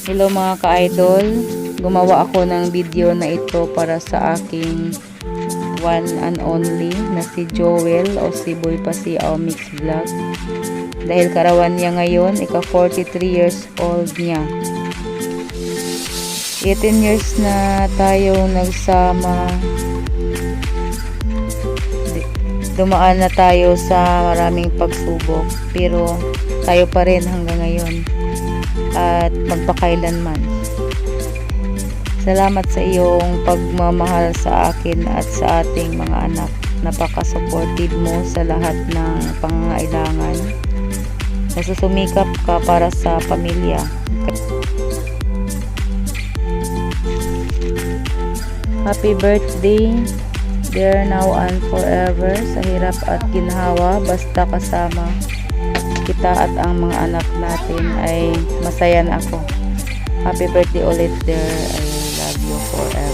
Hello mga ka-idol, gumawa ako ng video na ito para sa aking one and only na si Joel o si Boy Pasiao Mix Vlog. Dahil karawan niya ngayon, ika 43 years old niya. 18 years na tayo nagsama. Dumaan na tayo sa maraming pagsubok, pero tayo pa rin hanggang ngayon at magpakailanman. Salamat sa iyong pagmamahal sa akin at sa ating mga anak. Napaka-supportive mo sa lahat ng pangangailangan. Nasusumikap ka para sa pamilya. Happy birthday, dear now and forever. Sa hirap at ginhawa, basta kasama kita at ang mga anak natin ay masaya na ako. Happy birthday ulit, dear. I love you forever.